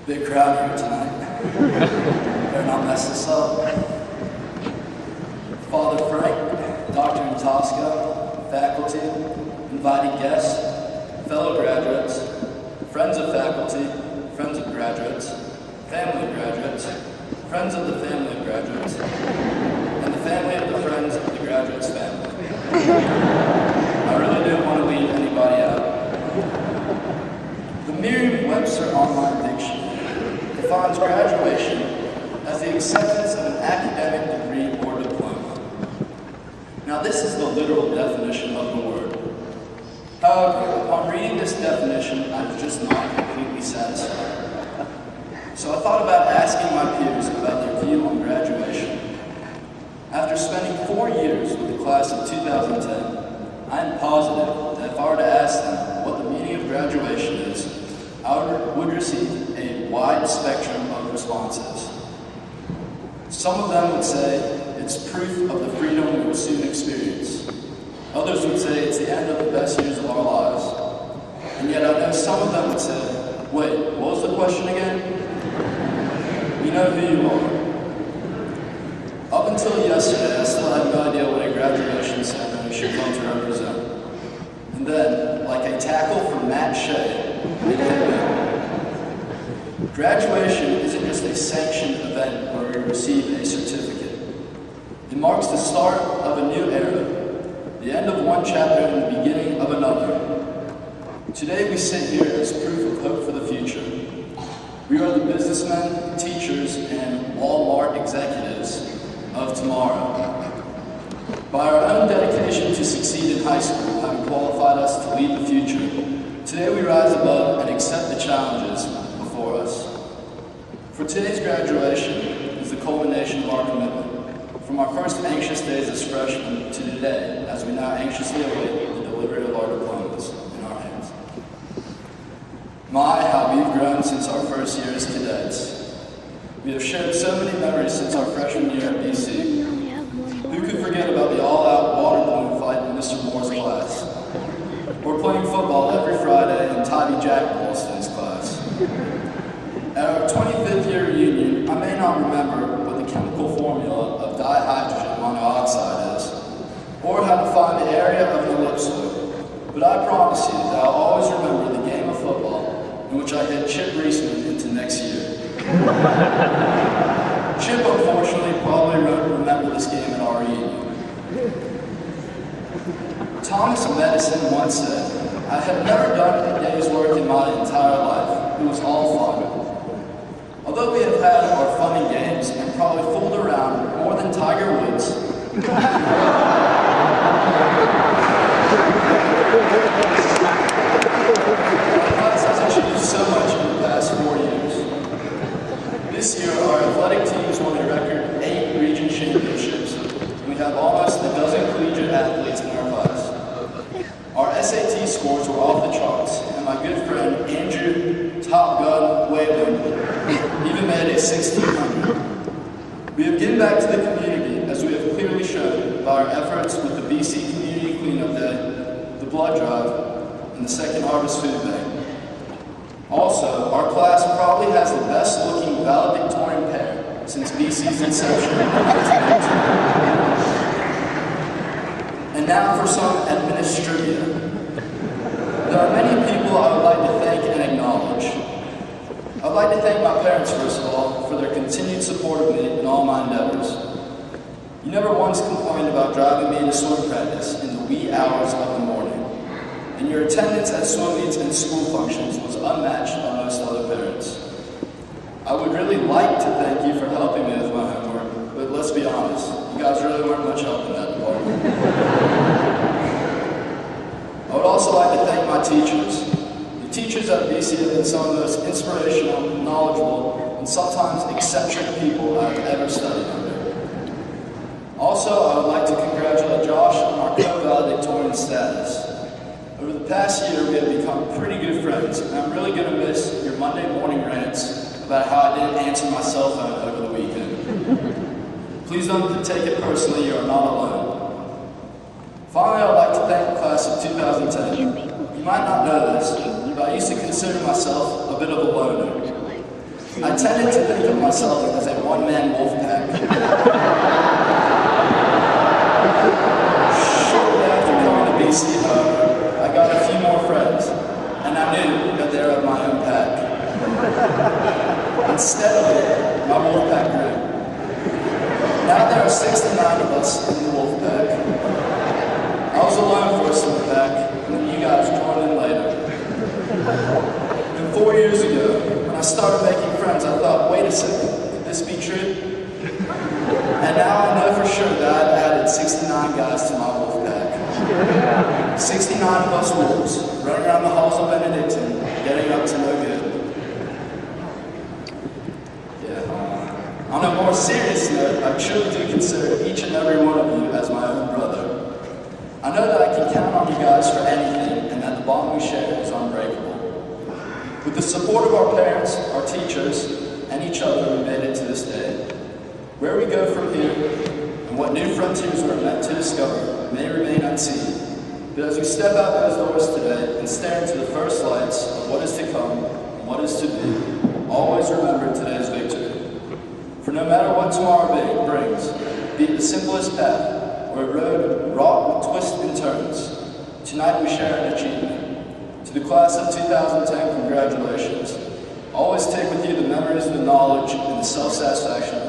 Big crowd here tonight. Better not mess this up. Father Frank, Dr. Natosco, faculty, invited guests, fellow graduates, friends of faculty, friends of graduates, family of graduates, friends of the family of graduates, and the family of the friends of the graduate's family. I really didn't want to leave anybody out. The Merriam-Webster Online Dictionary defines graduation as the acceptance of an academic degree or diploma. Now, this is the literal definition of the word. However, upon reading this definition, I was just not completely satisfied. So I thought about asking my peers about their view on graduation. After spending 4 years with the class of 2010, I am positive that if I were to ask them what the meaning of graduation is, I would receive a wide spectrum of responses. Some of them would say it's proof of the freedom we will soon experience. Others would say it's the end of the best years of our lives. And yet I know some of them would say, wait, what was the question again? You know who you are. Up until yesterday, I still had no idea what a graduation ceremony should come to represent. And then, like a tackle from Matt Shea, it hit me. Graduation isn't just a sanctioned event where we receive a certificate. It marks the start of a new era, the end of one chapter and the beginning of another. Today we sit here as proof of hope for the future. We are the businessmen, teachers, and Walmart executives of tomorrow. By our own dedication to succeed in high school, having qualified us to lead the future, today we rise above and accept the challenges before us. For today's graduation is the culmination of our commitment, from our first anxious days as freshmen to today, as we now anxiously await the delivery of our diplomas in our hands. My, how we've grown since our first year as cadets. We have shared so many memories since our freshman year at BC. Who could forget about the all-out water balloon fight in Mr. Moore's class? Or playing football every Friday in Toddy Jack Wilson's class. At our 25th year reunion, I may not remember what the chemical formula of dihydrogen monoxide is, or how to find the area of an ellipsoid, but I promise you that I'll always remember the game of football in which I hit Chip Reisman into next year. Chip, unfortunately, probably won't remember this game at our reunion. Thomas Edison once said, I have never done a day's work in my entire life. It was all fun. Although we have had our fun and games and probably fooled around more than Tiger Woods, our class has achieved so much in the past 4 years. This year, our athletic teams won a record 8 region championships, and we have almost a dozen collegiate athletes in our class. Our SAT scores were off the charts, and my good friend Andrew Top Gun Whalen even made a 1600. We have given back to the community, as we have clearly shown by our efforts with the BC Community Cleanup Day, the blood drive, and the Second Harvest Food Bank. Also, our class probably has the best looking valedictorian pair since BC's inception in 1982. And now for some administrivia. There are many people I would like to thank and acknowledge. I would like to thank my parents, first of all, for their continued support of me in all my endeavors. You never once complained about driving me to swim practice in the wee hours of the morning. And your attendance at swim meets and school functions was unmatched by most other parents. I would really like to thank you for helping me with my homework, but let's be honest, you guys really weren't much help in that department. I would also like to thank my teachers. The teachers at BC have been some of the most inspirational, knowledgeable, and sometimes eccentric people I've ever studied under. Also, I would like to congratulate Josh on our co-valedictorian status. Over the past year, we have become pretty good friends, and I'm really going to miss your Monday morning rants about how I didn't answer my cell phone over the weekend. Please don't take it personally, you are not alone. Finally, I would like to thank the class of 2010 2010. You might not know this, but I used to consider myself a bit of a loner. I tended to think of myself as a one-man wolf pack. Shortly after coming to BC, however, I got a few more friends, and I knew that they were of my own pack. And steadily, my wolf pack grew. Now there are 69 of us in the wolf pack. I was alone for a split back, and then you guys joined in later. And 4 years ago, when I started making friends, I thought, wait a second, could this be true? And now I know for sure that I've added 69 guys to my wolf pack. 69 of us wolves, running around the halls of Benedictine, getting up to no good. On a more serious note, I truly do consider each and every one of you as my own brother. I know that I can count on you guys for anything, and that the bond we share is unbreakable. With the support of our parents, our teachers, and each other, we made it to this day. Where we go from here, and what new frontiers we're meant to discover, may remain unseen. But as we step out those doors today and stare into the first lights of what is to come and what is to be, always remember today's victory. For no matter what tomorrow brings, be it the simplest path or a road wrought with twists and turns, tonight we share an achievement. To the class of 2010, congratulations. Always take with you the memories, the knowledge, and the self-satisfaction